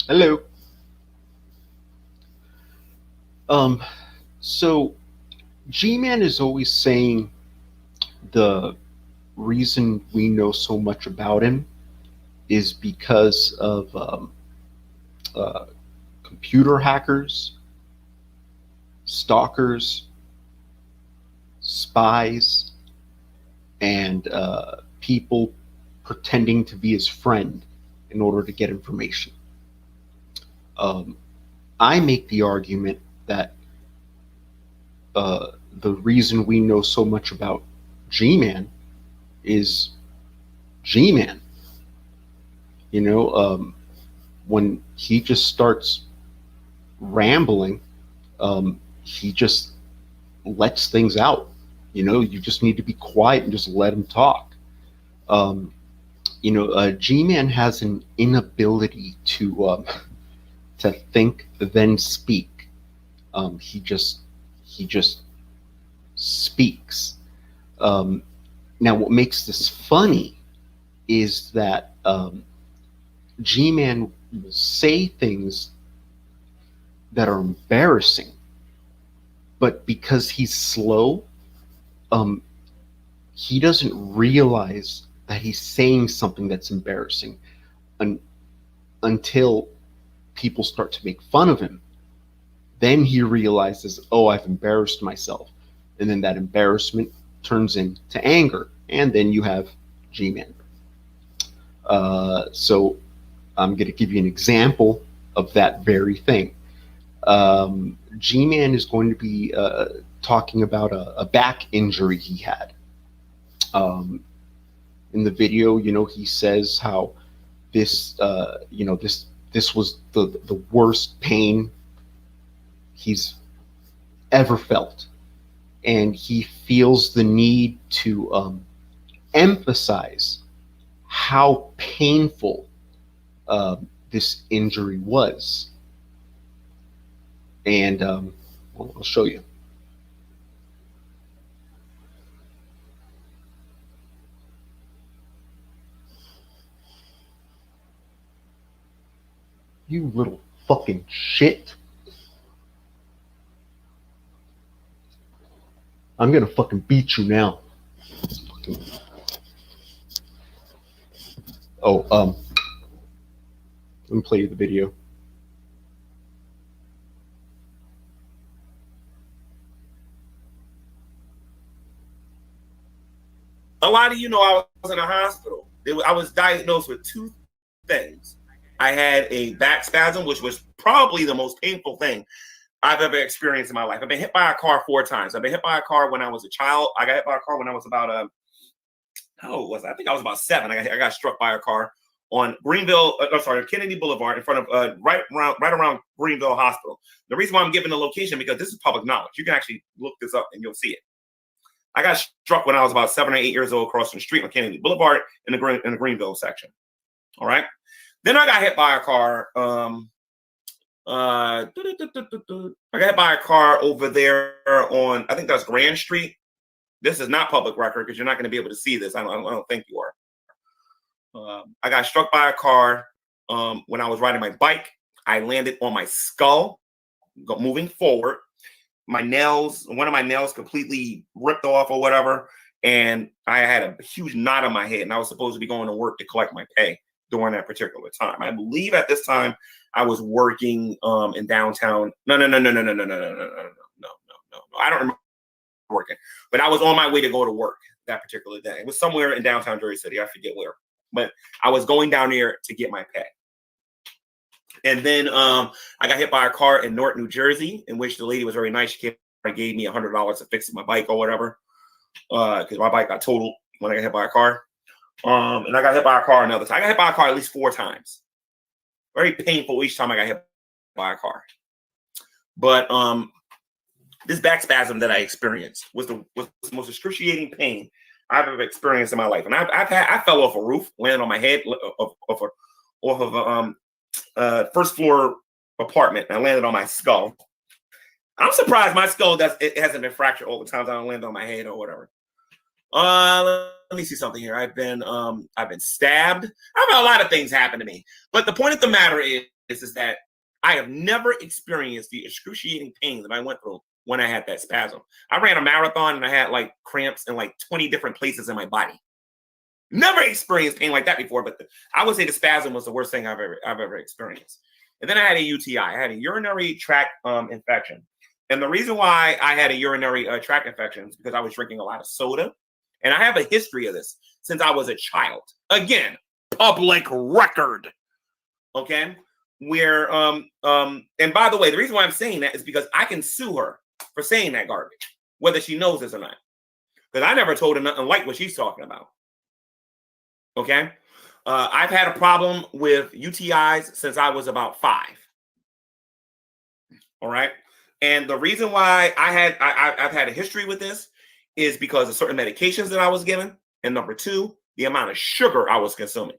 Hello. Um, so Gman is always saying the reason we know so much about him is because of uh, computer hackers, stalkers, spies, and people pretending to be his friend in order to get information. Um, I make the argument that uh, the reason we know so much about G-Man is G-Man. You know, when he just starts rambling, he just lets things out. You know, you just need to be quiet and just let him talk. Um, G-Man has an inability to think then speak. He just speaks. Um, Now, what makes this funny is that G-Man will say things that are embarrassing, but because he's slow, um, he doesn't realize that he's saying something that's embarrassing un- until people start to make fun of him. Then he realizes, oh, I've embarrassed myself. And then that embarrassment turns into anger. And then you have G Man. So I'm going to give you an example of that very thing. G Man is going to be talking about a back injury he had. Um, in the video, he says how this was the worst pain he's ever felt, and he feels the need to emphasize how painful this injury was, and well, I'll show you. You little fucking shit! I'm gonna fucking beat you now. Oh, let me play you the video. A lot of I was in a hospital. I was diagnosed with two things. I had a back spasm, which was probably the most painful thing I've ever experienced in my life. I've been hit by a car 4 times. I've been hit by a car when I was a child. I got hit by a car when I was about how old was I? I think I was about 7. I got struck by a car on Greenville. Kennedy Boulevard, in front of right around Greenville Hospital. The reason why I'm giving the location because this is public knowledge. You can actually look this up and you'll see it. I got struck when I was about 7 or 8 years old, crossing the street on Kennedy Boulevard in the Greenville section. All right. Then I got hit by a car. I got hit by a car over there on, I think that's Grand Street. This is not public record because you're not going to be able to see this. I don't think you are. I got struck by a car when I was riding my bike. I landed on my skull, moving forward. One of my nails completely ripped off or whatever. And I had a huge knot on my head, and I was supposed to be going to work to collect my pay during that particular time. I believe at this time I was working in downtown. No. I don't remember working, but I was on my way to go to work that particular day. It was somewhere in downtown Jersey City. I forget where, but I was going down there to get my pay. And then I got hit by a car in Newark, New Jersey, in which the lady was very nice. She came and gave me $100 to fix my bike or whatever, because my bike got totaled when I got hit by a car. And I got hit by a car another time. I got hit by a car at least 4 times. Very painful each time I got hit by a car. But this back spasm that I experienced was the most excruciating pain I've ever experienced in my life. And I fell off a roof, landed on my head off of a first floor apartment, and I landed on my skull. I'm surprised my skull it hasn't been fractured all the times I don't land on my head or whatever. Let me see something here. I've been stabbed. I've had a lot of things happen to me. But the point of the matter is is that I have never experienced the excruciating pain that I went through when I had that spasm. I ran a marathon and I had like cramps in like 20 different places in my body. Never experienced pain like that before, but I would say the spasm was the worst thing I've ever experienced. And then I had a UTI. I had a urinary tract infection. And the reason why I had a urinary tract infection is because I was drinking a lot of soda. And I have a history of this since I was a child. Again, public record. Okay? Where and by the way, the reason why I'm saying that is because I can sue her for saying that garbage, whether she knows this or not. Because I never told her nothing like what she's talking about. Okay? I've had a problem with UTIs since I was about 5. All right. And the reason why I've had a history with this is because of certain medications that I was given. And number 2, the amount of sugar I was consuming.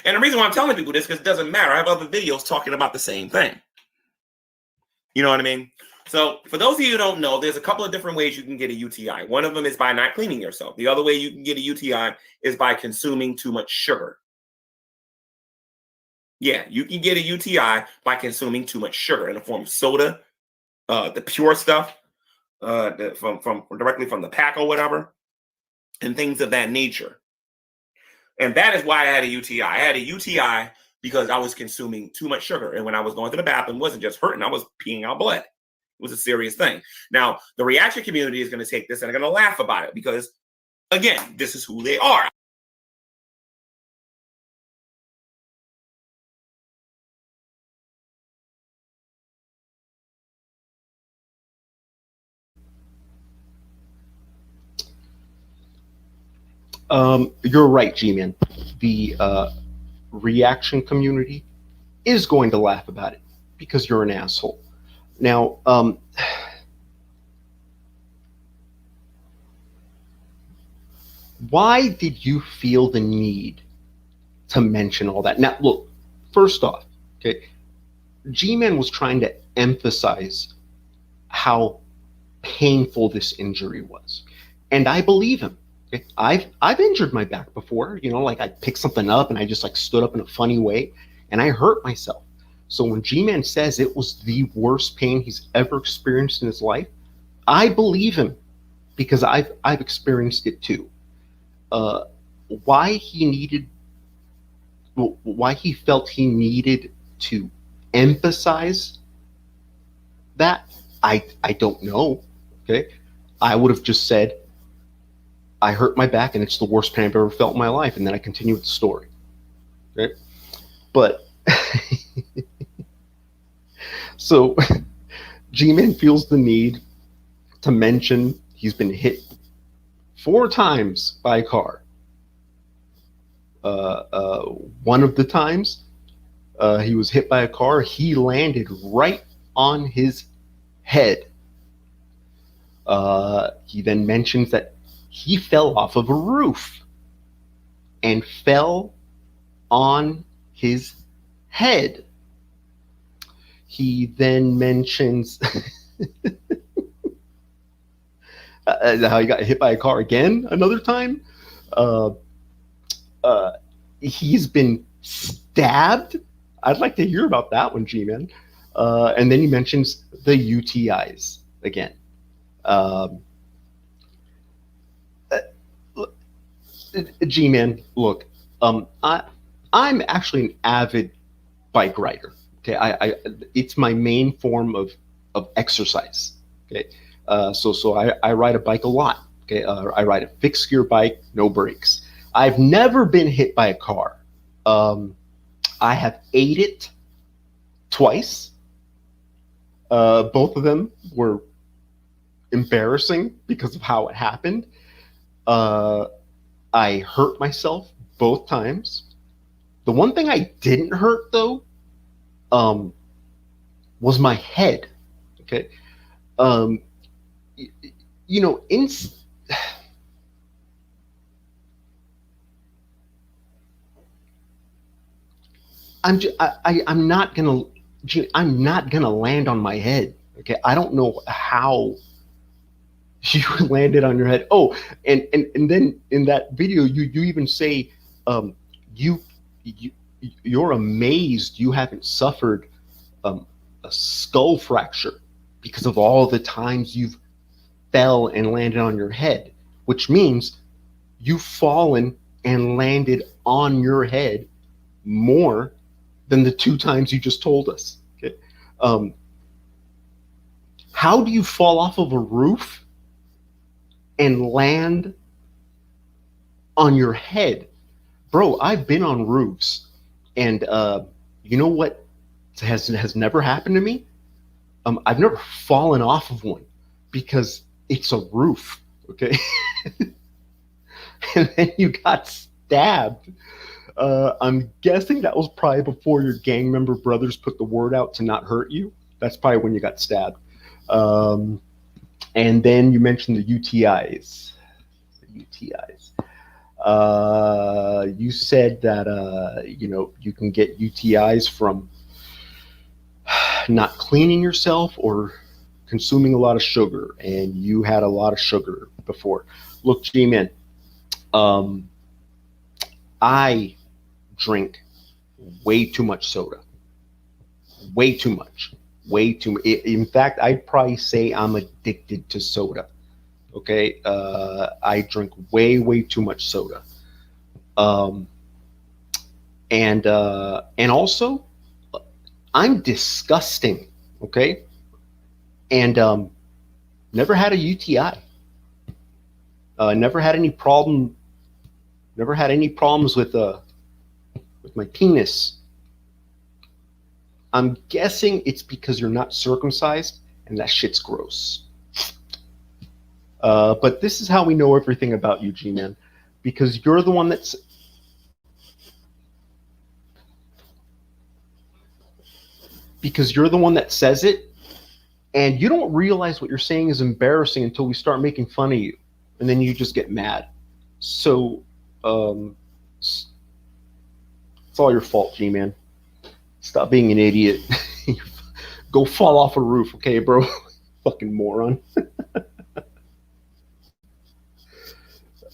And the reason why I'm telling people this, because it doesn't matter. I have other videos talking about the same thing. You know what I mean? So for those of you who don't know, there's a couple of different ways you can get a UTI. One of them is by not cleaning yourself. The other way you can get a UTI is by consuming too much sugar. Yeah, you can get a UTI by consuming too much sugar in the form of soda, the pure stuff, from directly from the pack or whatever, and things of that nature. And that is why I had a UTI. I had a UTI because I was consuming too much sugar. And when I was going to the bathroom, it wasn't just hurting, I was peeing out blood. It was a serious thing. Now, the reaction community is going to take this and they're going to laugh about it because, again, this is who they are. You're right, Gman. The reaction community is going to laugh about it because you're an asshole. Now, why did you feel the need to mention all that? Now, look, first off, okay, G-Man was trying to emphasize how painful this injury was, and I believe him. Okay? I've injured my back before, you know, like I picked something up and I just like stood up in a funny way, and I hurt myself. So when G-Man says it was the worst pain he's ever experienced in his life, I believe him because I've experienced it too. Uh, why he needed, why he felt he needed to emphasize that, I don't know. Okay, I would have just said I hurt my back and it's the worst pain I've ever felt in my life, and then I continue with the story. Okay, but so G-Man feels the need to mention he's been hit 4 times by a car. One of the times he was hit by a car, he landed right on his head. He then mentions that he fell off of a roof and fell on his head. He then mentions how he got hit by a car again another time. He's been stabbed. I'd like to hear about that one, G-Man. And then he mentions the UTIs again. G-Man, look, I'm actually an avid bike rider. Okay, it's my main form of exercise. Okay, so I ride a bike a lot. Okay, I ride a fixed gear bike, no brakes. I've never been hit by a car. I have ate it twice. Both of them were embarrassing because of how it happened. I hurt myself both times. The one thing I didn't hurt though, was my head. Okay, you know, I'm not gonna land on my head. Okay, I don't know how you landed on your head. Oh, and then in that video, you even say, you you're amazed you haven't suffered um, a skull fracture because of all the times you've fell and landed on your head, which means you've fallen and landed on your head more than the 2 times you just told us. Okay. Um, how do you fall off of a roof and land on your head? Bro, I've been on roofs, and you know what has never happened to me? I've never fallen off of one because it's a roof, okay? And then you got stabbed. I'm guessing that was probably before your gang member brothers put the word out to not hurt you. That's probably when you got stabbed. Um, and then you mentioned the UTIs. The UTIs. You said that you can get UTIs from not cleaning yourself or consuming a lot of sugar, and you had a lot of sugar before. Look, G-Man, um, I drink way too much soda. Way too much. Way too much. In fact, I'd probably say I'm addicted to soda. Okay, I drink way too much soda. Um, and also, I'm disgusting. Okay, and never had a UTI. Never had any problem. Never had any problems with my penis. I'm guessing it's because you're not circumcised, and that shit's gross. But this is how we know everything about you, G-Man, because you're the one that's says it, and you don't realize what you're saying is embarrassing until we start making fun of you, and then you just get mad. So, it's all your fault, G-Man. Stop being an idiot. Go fall off a roof, okay, bro? Fucking moron.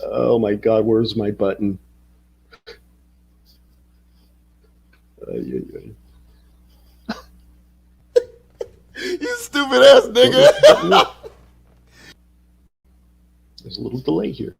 Oh my god, where's my button? Yeah, yeah. You stupid ass nigga. There's a little delay here.